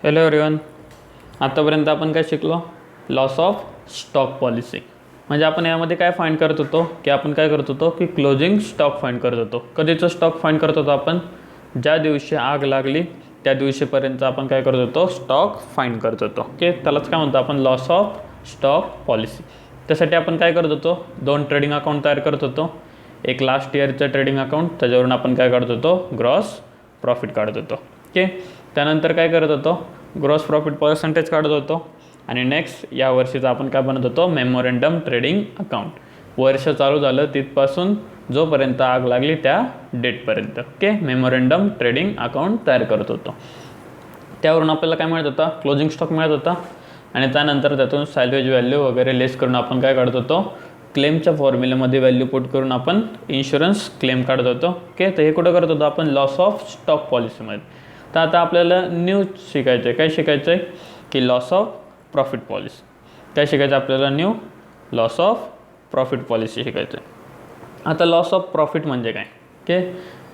Hello everyone. आतापर्यंत आपण काय शिकलो? Loss of stock policy. म्हणजे आपण यामध्ये काय फाइंड करत होतो की आपण काय करत होतो की क्लोजिंग स्टॉक फाइंड करत होतो. कधीचं स्टॉक फाइंड करत होतो आपण? ज्या दिवशी आग लागली त्या दिवशीपर्यंत आपण काय करत होतो? स्टॉक फाइंड करत होतो. ओके, त्यालाच काय म्हणतो आपण? Loss of stock policy. त्यासाठी आपण काय करत होतो? दोन ट्रेडिंग अकाउंट तयार करत होतो. एक लास्ट इयरचं ट्रेडिंग अकाउंट, त्याच्यावरून आपण काय काढत होतो? ग्रॉस प्रॉफिट काढत होतो. ओके, त्यानंतर काय करत होतो? ग्रॉस प्रॉफिट पर्सेंटेज काढत होतो. आणि नेक्स्ट या वर्षीचा आपण काय बनत होतो? Memorandum trading account. वर्ष चालू झालं तिथपासून जोपर्यंत आग लागली त्या डेटपर्यंत. ओके, मेमोरंडम ट्रेडिंग अकाउंट तयार करत होतो. त्यावरून आपल्याला काय मिळत होता? क्लोजिंग स्टॉक मिळत होता. आणि त्यानंतर त्यातून सॅल्वेज व्हॅल्यू वगैरे लेस करून आपण काय काढत होतो? क्लेमच्या फॉर्म्युल्यामध्ये व्हॅल्यू पुट करून आपण इन्शुरन्स क्लेम काढत होतो. ओके, तर हे कुठं करत होतो आपण? लॉस ऑफ स्टॉक पॉलिसीमध्ये. तर आता आपल्याला न्यू शिकायचं आहे. काय शिकायचं आहे? की लॉस ऑफ प्रॉफिट पॉलिसी. काय शिकायचं आपल्याला? New loss of profit policy शिकायचं आहे. आता लॉस ऑफ प्रॉफिट म्हणजे काय? ओके,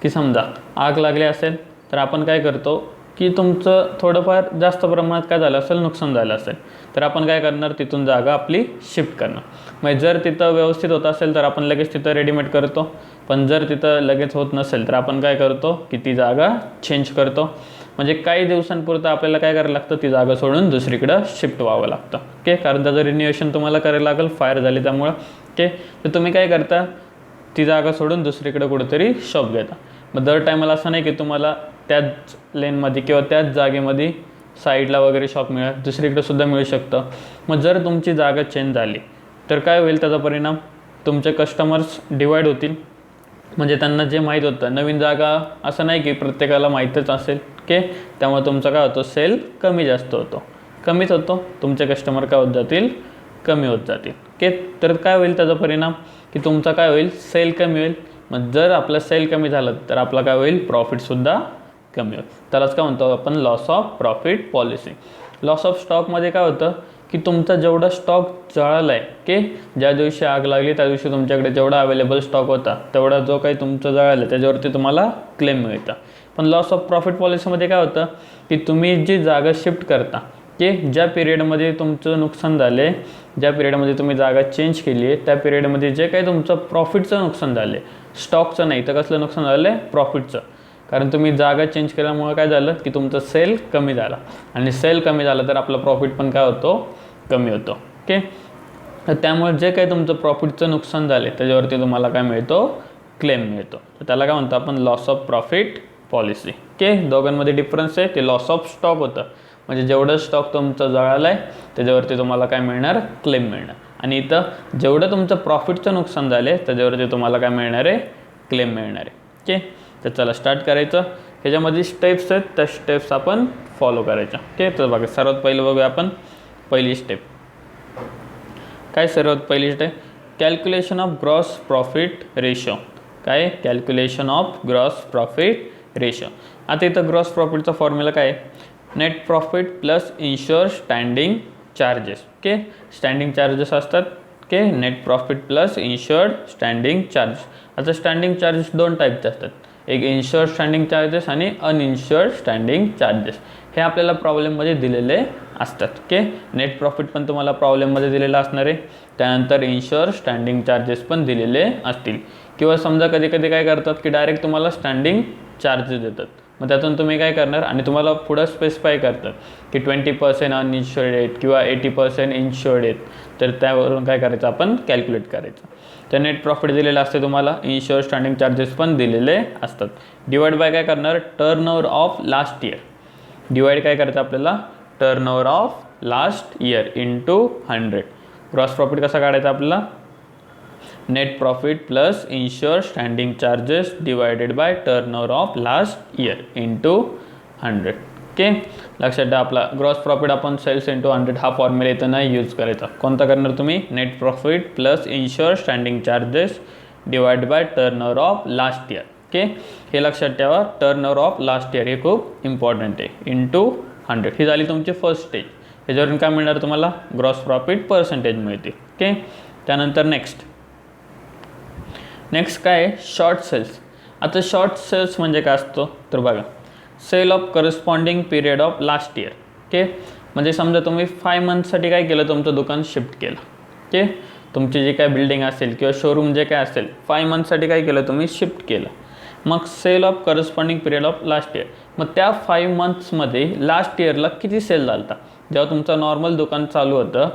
की समजा आग लागली असेल तर आपण काय करतो की तुमचं थोडंफार जास्त प्रमाणात काय झालं असेल? नुकसान झालं असेल तर आपण काय करणार? तिथून जागा आपली शिफ्ट करणार. मग जर तिथं व्यवस्थित होत असेल तर आपण लगेच तिथं रेडीमेड करतो. पण जर तिथं लगेच होत नसेल तर आपण काय करतो की ती जागा चेंज करतो. म्हणजे काही दिवसांपुरतं आपल्याला काय करायला लागतं? ती जागा सोडून दुसरीकडं शिफ्ट व्हावं लागतं. ओके, कारण त्याचं रिन्युएशन तुम्हाला करायला लागेल, फायर झाली त्यामुळं. ओके, तर तुम्ही काय करता? ती जागा सोडून दुसरीकडे कुठेतरी शॉप घेता. मग दर टायमाला असं नाही की तुम्हाला त्याच लेनमध्ये किंवा त्याच जागेमध्ये साईडला वगैरे शॉप मिळेल, दुसरीकडे सुद्धा मिळू शकतं. मग जर तुमची जागा चेंज झाली तर काय होईल? त्याचा परिणाम तुमचे कस्टमर्स डिवाईड होतील. म्हणजे त्यांना जे माहीत होतं, नवीन जागा असं नाही की प्रत्येकाला माहीतच असेल. ओके, त्यामुळे तुमचा काय होतो? सेल कमी जास्त होतो, कमीच होतो. तुमचे कस्टमर काय होत जातील? कमी होत जातील. ओके, तर काय होईल त्याचा परिणाम? की तुमचा काय होईल? सेल कमी होईल. मग जर आपलं सेल कमी झालं तर आपला काय होईल? प्रॉफिटसुद्धा कमी होईल. त्यालाच काय म्हणतो आपण? Loss of profit policy. Loss of स्टॉकमध्ये काय होतं की तुमचा जेवढा स्टॉक जळाला आहे, की ज्या दिवशी आग लागली त्या दिवशी तुमच्याकडे जेवढा अवेलेबल स्टॉक होता तेवढा जो काही तुमचं जळालं त्याच्यावरती तुम्हाला क्लेम मिळतं. पण लॉस ऑफ प्रॉफिट पॉलिसीमध्ये काय होतं की तुम्ही जी जागा शिफ्ट करता, की ज्या पिरियडमध्ये तुमचं नुकसान झाले, ज्या पिरियडमध्ये तुम्ही जागा चेंज केली आहे त्या पिरियडमध्ये जे काही तुमचं प्रॉफिटचं नुकसान झालं आहे, स्टॉकचं नाही तर कसलं नुकसान झालं आहे? प्रॉफिटचं. कारण तुम्ही जागा चेंज केल्यामुळे काय झालं की तुमचं सेल कमी झाला. आणि सेल कमी झालं तर आपलं प्रॉफिट पण काय होतो? कमी होतो. ओके, तर त्यामुळे जे काही तुमचं प्रॉफिटचं नुकसान झाले त्याच्यावरती तुम्हाला काय मिळतो? क्लेम मिळतो. तर त्याला काय म्हणतो आपण? Loss of profit policy. Okay, दोघांमध्ये डिफरन्स आहे. ते लॉस ऑफ स्टॉक होतं, म्हणजे जेवढं स्टॉक तुमचं जळालं आहे त्याच्यावरती तुम्हाला काय मिळणार? क्लेम मिळणार. आणि इथं जेवढं तुमचं प्रॉफिटचं नुकसान झालं आहे त्याच्यावरती तुम्हाला काय मिळणार आहे? क्लेम मिळणार आहे. ओके, तर चला स्टार्ट करायचं. ह्याच्यामध्ये स्टेप्स आहेत, त्या स्टेप्स आपण फॉलो करायच्या. ओके, तर बघा सर्वात पहिलं बघूया आपण पहिली स्टेप. काय सर्वात पहिली step? Calculation of gross profit ratio. काय? Calculation of gross profit ratio. आता इथं ग्रॉस प्रॉफिटचा फॉर्म्युला काय आहे? Net profit plus ensure standing charges. Okay, standing charges असतात. Okay, net profit plus insured standing charges. आता स्टँडिंग चार्जेस दोन टाईपचे असतात, एक इन्शुअर्ड स्टँडिंग चार्जेस आणि अनइन्शुअर्ड स्टँडिंग चार्जेस. हे आपल्याला प्रॉब्लेममध्ये दिलेले असतात. ओके, नेट प्रॉफिट पण तुम्हाला प्रॉब्लेममध्ये दिलेलं असणार आहे. त्यानंतर इन्शुअर स्टँडिंग चार्जेस पण दिलेले असतील. किंवा समजा कधी कधी काय करतात की डायरेक्ट तुम्हाला स्टँडिंग चार्जेस देतात. मग त्यातून तुम्ही काय करणार? आणि तुम्हाला पुढं स्पेसिफाय करतात की 20% अनइन्शुअर्ड आहेत किंवा 80% इन्शुअर्ड आहेत. तर त्यावरून काय करायचं? आपण कॅल्क्युलेट करायचं. तर नेट प्रॉफिट दिलेलं असते तुम्हाला, इन्शुअर स्टँडिंग चार्जेस पण दिलेले असतात. डिवाइड बाय काय करणार? Turnover of last year. Divide काय करायचं आपल्याला? Turnover of last year into 100. Gross profit कसा काढायचा आपल्याला? Net profit plus ensure standing charges divided by turnover of last year into 100. Okay, लक्षात ठेवा आपला ग्रॉस प्रॉफिट आपण सेल्स इंटू 100 हा फॉर्म्युला इथं नाही यूज करायचा. कोणता करणार तुम्ही? Net profit plus ensure standing charges divide by turnover of last year. Okay, हे लक्षात ठेवा. टर्नओव्हर ऑफ लास्ट इयर हे खूप इम्पॉर्टंट आहे. इंटू 100 ही झाली तुमची फर्स्ट स्टेज. ह्याच्यावरून काय मिळणार तुम्हाला? ग्रॉस प्रॉफिट पर्सेंटेज मिळते. ओके, त्यानंतर नेक्स्ट काय आहे? Short sales. आता शॉर्ट सेल्स म्हणजे काय असतो? तर बघा, sale of corresponding period of last year. Okay. म्हणजे समजा तुम्ही 5 मंथसाठी काय केलं, तुमचं दुकान शिफ्ट केलं. ओके. तुमची जी काय बिल्डिंग असेल किंवा शोरूम जे काय असेल 5 मंथसाठी काय केलं तुम्ही, शिफ्ट केलं. मग sale of corresponding period of last year. मग त्या 5 मंथ्समध्ये लास्ट इयरला किती सेल झाला होता, जेव्हा तुमचं नॉर्मल दुकान चालू होतं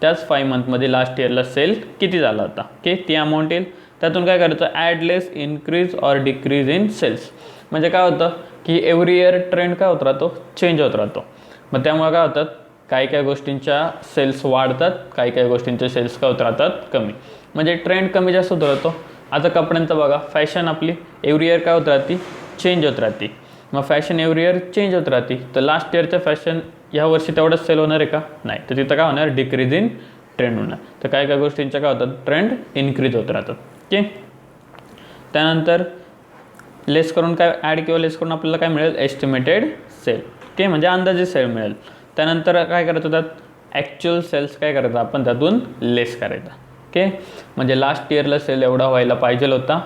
त्याच 5 मंथमध्ये लास्ट इयरला सेल किती झाला होता. ओके. ती अमाऊंट येईल. त्यातून काय करायचं, add less increase or decrease in sales. म्हणजे काय होतं की एव्हरी इयर ट्रेंड काय होत राहतो, चेंज होत राहतो. मग त्यामुळे काय होतात, काही काही गोष्टींच्या सेल्स वाढतात, काही काही गोष्टींचे सेल्स काय होत राहतात, कमी. म्हणजे ट्रेंड कमी जास्त होत राहतो. आता कपड्यांचं बघा, फॅशन आपली एव्हरी इयर काय होत राहते, चेंज होत राहते. मग फॅशन एव्हरी इयर चेंज होत राहते. तर लास्ट इयरच्या फॅशन ह्या वर्षी तेवढंच सेल होणार आहे का, नाही. तर तिथं काय होणार, डिक्रीज इन ट्रेंड होणार. तर काही काही गोष्टींच्या काय होतात, ट्रेंड इन्क्रीज होत राहतात. ओके. त्यानंतर लेस करून काय ॲड किंवा लेस करून आपल्याला काय मिळेल, एस्टिमेटेड सेल. ओके. म्हणजे अंदाजे सेल मिळेल. त्यानंतर काय करायचं, त्यात ॲक्च्युअल सेल्स काय करायचं आपण त्यातून लेस करायचा. ओके. म्हणजे लास्ट इयरला सेल एवढा व्हायला पाहिजे होता.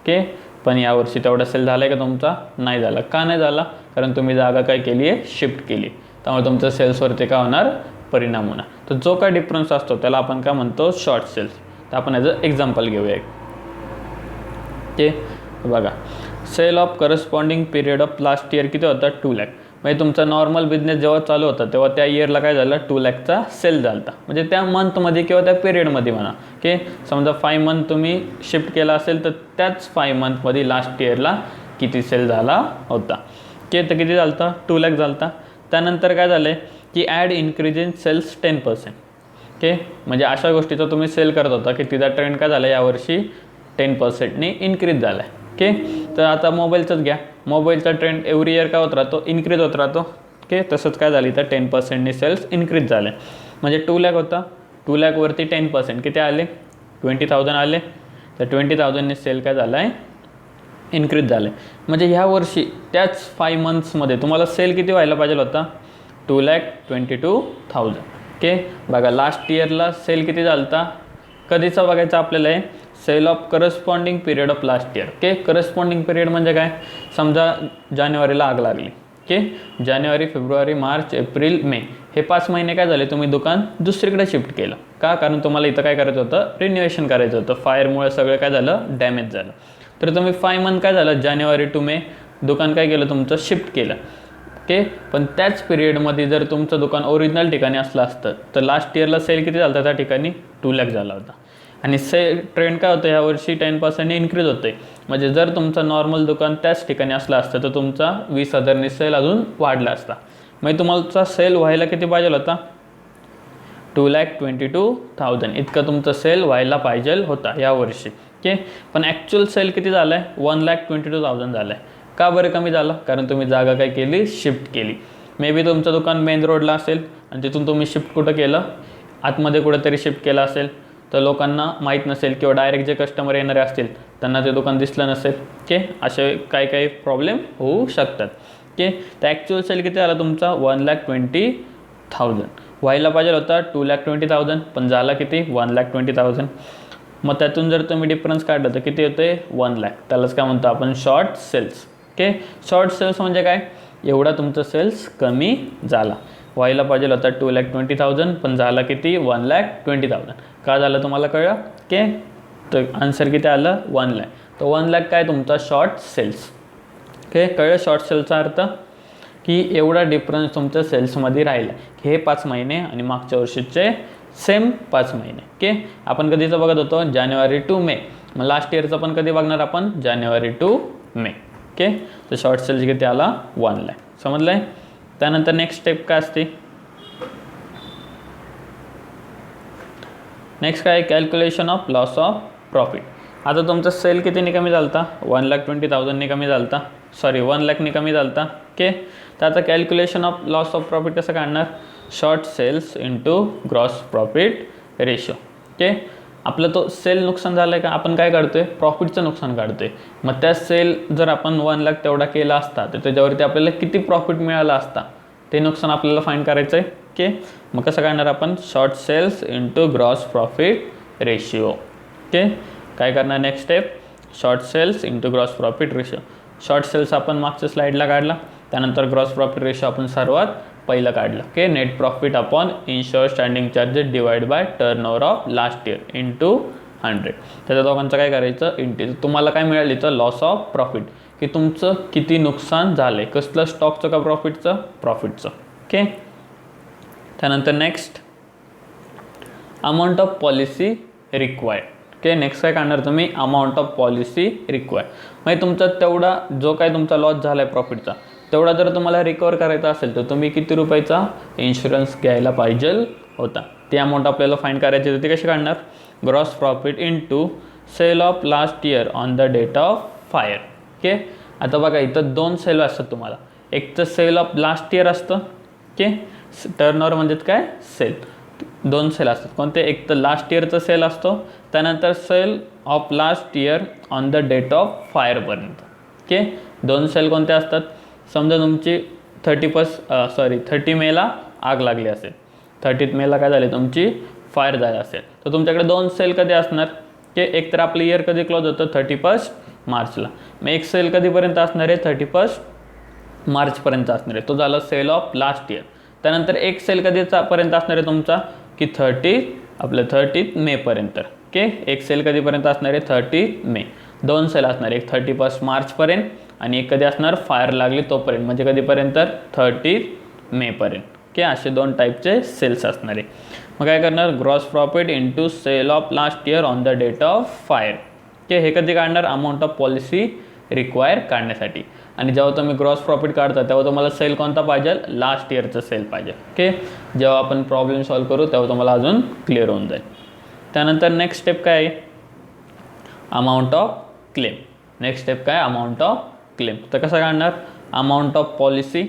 ओके. पण यावर्षी तेवढा सेल झाला आहे का तुमचा, नाही झाला. का नाही झाला, कारण तुम्ही जागा काय केली आहे, शिफ्ट केली. त्यामुळे तुमच्या सेल्सवरती काय होणार, परिणाम होणार. तर जो काय डिफरन्स असतो त्याला आपण काय म्हणतो, शॉर्ट सेल्स. तर आपण याचं एक्झाम्पल घेऊया. ओके. बघा, sale of corresponding period of last year किती होता, 2 लाख. म्हणजे तुमचा नॉर्मल बिझनेस जेव्हा चालू होता तेव्हा त्या इयरला काय झालं, 2 लाखचा सेल झाला होता. म्हणजे त्या मंथमध्ये किंवा त्या पिरियडमध्ये म्हणा. ओके. समजा 5 मंथ तुम्ही शिफ्ट केला असेल तर त्याच 5 मंथमध्ये लास्ट इयरला किती सेल झाला होता. ओके. तर किती झाला होता, 2 लाख झाला होता. त्यानंतर काय झालं आहे की add increase in sales 10%. Okay. म्हणजे अशा गोष्टीचा तुम्ही सेल करत होता की तिचा ट्रेंड काय झाला, यावर्षी 10%ने इन्क्रीज झाला आहे. ओके. तर आता मोबाईलचंच घ्या, मोबाईलचा ट्रेंड एव्हरी इयर काय होत राहतो, इन्क्रीज होत राहतो. ओके. तसंच काय झाली तर 10%ने सेल्स इन्क्रीज झाले. म्हणजे 2 लाख होता, 2 लाखवरती 10% किती आले, 20,000 आले. तर 20,000ने सेल काय झाला आहे, इन्क्रीज झालं आहे. म्हणजे ह्या वर्षी त्याच 5 मंथ्समध्ये तुम्हाला सेल किती व्हायला पाहिजे होता, 2,22,000. ओके. बघा, लास्ट इयरला सेल किती झाला होता, कधीचा बघायचा आपल्याला आहे, sale of corresponding period of last year. Okay. Corresponding period म्हणजे काय, समजा जानेवारीला आग लागली. ओके. जानेवारी, फेब्रुवारी, मार्च, एप्रिल, मे हे 5 महिने काय झाले, तुम्ही दुकान दुसरीकडे शिफ्ट केलं. का, कारण तुम्हाला इथं काय करायचं होतं, रिन्युएशन करायचं होतं. फायरमुळे सगळं काय झालं, डॅमेज झालं. तर तुम्ही 5 मंथ काय झालं, जानेवारी टू मे दुकान काय केलं, तुमचं शिफ्ट केलं. ओके. पण त्याच पिरियडमध्ये जर तुमचं दुकान ओरिजिनल ठिकाणी असलं असतं तर लास्ट इयरला सेल किती झाला होता, त्या ठिकाणी 2 लाख झाला होता. आणि सेल ट्रेंड काय होतं, यावर्षी 10%ने इन्क्रीज होतं आहे. म्हणजे जर तुमचं नॉर्मल दुकान त्याच ठिकाणी असलं असतं तर तुमचा 20,000ने सेल अजून वाढला असता. म्हणजे तुमचा सेल व्हायला किती पाहिजे होता, 2,22,000 इतका तुमचा सेल व्हायला पाहिजे होता यावर्षी. ओके. पण ॲक्च्युअल सेल किती झाला आहे, 1,22,000 झाला आहे. का बरं कमी झालं, कारण तुम्ही जागा काय केली, शिफ्ट केली. मे बी तुमचं दुकान मेन रोडला असेल आणि तिथून तुम्ही शिफ्ट कुठं केलं, आतमध्ये कुठंतरी शिफ्ट केलं असेल. तर लोकांना माहीत नसेल किंवा डायरेक्ट जे कस्टमर येणारे असतील त्यांना ते दुकान दिसलं नसेल. ओके. असे काही काही प्रॉब्लेम होऊ शकतात. ओके. तर ॲक्च्युअल सेल किती झाला तुमचा, 1,20,000 व्हायला पाहिजे होता, 2,20,000 पण झाला किती, 1,20,000. मग त्यातून जर तुम्ही डिफरन्स काढलं तर किती होते, 1 लाख. त्यालाच काय म्हणतो आपण, short sales. Okay. Short sales म्हणजे काय, एवढा तुमचा सेल्स कमी झाला. व्हायला पाहिजे होता 2,20,000 पण झाला किती, 1,20,000. का झालं तुम्हाला कळलं. ओके. तर आन्सर किती आलं, 1 लाख. तर 1 लाख काय तुमचा शॉर्ट सेल्स. ओके. कळलं शॉर्ट सेलचा अर्थ, की एवढा डिफरन्स तुमच्या सेल्समध्ये राहिला. हे 5 महिने आणि मागच्या वर्षीचे सेम 5 महिने. ओके. आपण कधीचं बघत होतो, जानेवारी टू मे. मग लास्ट इयरचं पण कधी बघणार आपण, जानेवारी टू मे. ओके. तर शॉर्ट सेल्स किती आला, 1 लाख. समजलं आहे. त्यानंतर नेक्स्ट स्टेप काय असते, नेक्स्ट काय, calculation of loss of profit. आता तुमचा सेल कितीने कमी झाला होता, 1,20,000ने कमी झाला होता, 1 लाखने कमी झाला होता. ओके. तर आता calculation of loss of profit कसं काढणार, short sales into gross profit ratio. Okay. आपलं तो सेल नुकसान झालं आहे का, आपण काय काढतो आहे, प्रॉफिटचं नुकसान काढतो आहे. मग त्या सेल जर आपण 1 लाख तेवढा केला असता तर त्याच्यावरती आपल्याला किती प्रॉफिट मिळाला असता, ते नुकसान आपल्याला फाइंड करायचं आहे. ओके. मग कसं काढणार आपण, short sales into gross profit ratio. Okay. काय करणार next step, short sales into gross profit ratio. Short sales आपण मागच्या स्लाईडला काढला, त्यानंतर ग्रॉस प्रॉफिट रेशिओ आपण सर्वात पहिलं काढलं. Okay, net profit upon insure standing charges divide by turnover of last year into 100. त्याच्या दोघांचं काय करायचं इंटीज. तुम्हाला काय मिळालं इथं लॉस ऑफ प्रॉफिट, की तुमचं किती नुकसान झालं आहे, कसलं स्टॉकचं का प्रॉफिटचं, प्रॉफिटचं. ओके, त्यानंतर next amount of policy required. Okay, next काय काढणार तुम्ही अमाऊंट ऑफ पॉलिसी रिक्वायर्ड. म्हणजे तुमचा तेवढा जो काय तुमचा लॉस झाला आहे प्रॉफिटचा तेवढा जर तुम्हाला रिकवर करायचा असेल तर तुम्ही किती रुपयाचा इन्शुरन्स घ्यायला पाहिजे होता, ती अमाऊंट आपल्याला फाईंड करायची होती. ती कशी काढणार, gross profit into sale of last year on the date of fire. Okay, आता बघा इथं 2 सेल असतात तुम्हाला, एक तर सेल ऑफ लास्ट इयर असतं. ओके, टर्नओव्हर म्हणजे काय सेल, 2 सेल असतात. कोणते, एक तर लास्ट इयरचा सेल असतो, त्यानंतर sale of last year on the date of फायरपर्यंत. ओके, 2 सेल कोणते असतात, समजा तुमची 30 मेला आग लागली असेल, 30 मेला काय झाले तुमची फायर झाली असेल, तर तुमच्याकडे 2 सेल कधी असणार, की एक तर आपलं इयर कधी क्लोज होतं 31 मार्चला, मग एक सेल कधीपर्यंत असणार आहे 31 मार्चपर्यंत असणार आहे, तो झाला सेल ऑफ लास्ट इयर. त्यानंतर एक सेल कधीपर्यंत असणार आहे तुमचा, की 30 मेपर्यंत. ओके, एक सेल कधीपर्यंत असणार आहे 30 मे. 2 सेल असणार, एक 31 मार्चपर्यंत आणि एक कधी असणार फायर लागली तोपर्यंत, म्हणजे कधीपर्यंत 30 मेपर्यंत. ओके, असे 2 टाईपचे सेल्स असणार आहे. मग काय करणार, gross profit into sale of last year on the date of fire. Okay, हे कधी काढणार, अमाऊंट ऑफ पॉलिसी रिक्वायर काढण्यासाठी. आणि जेव्हा तुम्ही ग्रॉस प्रॉफिट काढता तेव्हा तुम्हाला सेल कोणता पाहिजे, लास्ट इयरचं सेल पाहिजे. ओके, जेव्हा आपण प्रॉब्लेम सॉल्व करू तेव्हा तुम्हाला अजून क्लिअर होऊन जाईल. त्यानंतर नेक्स्ट स्टेप काय आहे, amount of claim. Next step काय, अमाऊंट ऑफ क्लेम. तर कसं काढणार, अमाऊंट ऑफ पॉलिसी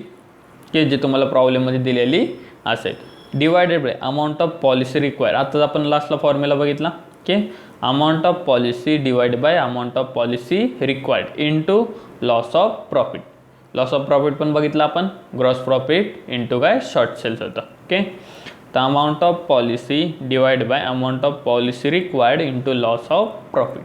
की जे तुम्हाला प्रॉब्लेममध्ये दिलेली असेल divided by amount of policy require. आताच आपण लास्टला फॉर्म्युला बघितला, की amount of policy divide by amount of policy required into loss of profit. Loss of profit पण बघितलं आपण, ग्रॉस प्रॉफिट इंटू काय शॉर्ट सेल्स होतं. ओके, तर amount of policy divide by amount of policy required into loss of profit.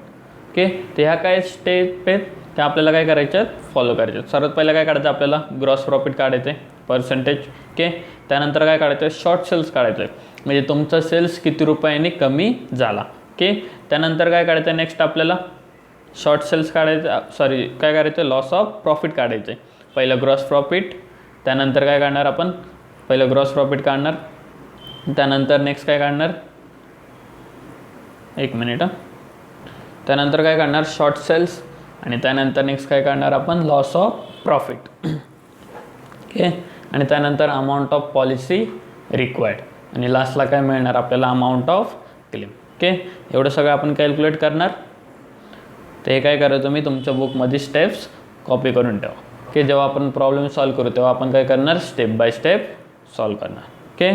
Okay, तर ह्या काय step आहेत त्या आपल्याला काय करायच्यात, फॉलो करायच्यात. सर्वात पहिलं काय काढायचं आपल्याला, ग्रॉस प्रॉफिट काढायचं आहे पर्सेंटेज. ओके, त्यानंतर काय काढायचं आहे, शॉर्ट सेल्स काढायचं आहे, म्हणजे तुमचा सेल्स किती रुपयांनी कमी झाला. ओके, त्यानंतर काय काढायचं आहे नेक्स्ट आपल्याला, शॉर्ट सेल्स काढायचं, काय करायचं, लॉस ऑफ प्रॉफिट काढायचं आहे. पहिलं ग्रॉस प्रॉफिट, त्यानंतर काय काढणार आपण, पहिलं ग्रॉस प्रॉफिट काढणार, त्यानंतर नेक्स्ट काय काढणार, एक मिनिट, त्यानंतर काय काढणार शॉर्ट सेल्स, आणि त्यानंतर नेक्स्ट काय काढणार आपण, लॉस ऑफ प्रॉफिट. ओके, आणि त्यानंतर अमाऊंट ऑफ पॉलिसी रिक्वायर्ड, आणि लास्टला काय मिळणार आपल्याला, अमाऊंट ऑफ क्लेम. ओके, एवढं सगळं आपण कॅल्क्युलेट करणार. ते काय करायचं, तुम्ही तुमच्या बुकमध्ये स्टेप्स कॉपी करून ठेवा. ओके, जेव्हा आपण प्रॉब्लेम सॉल्व करू तेव्हा आपण काय करणार, स्टेप बाय स्टेप सॉल्व करणार. ओके.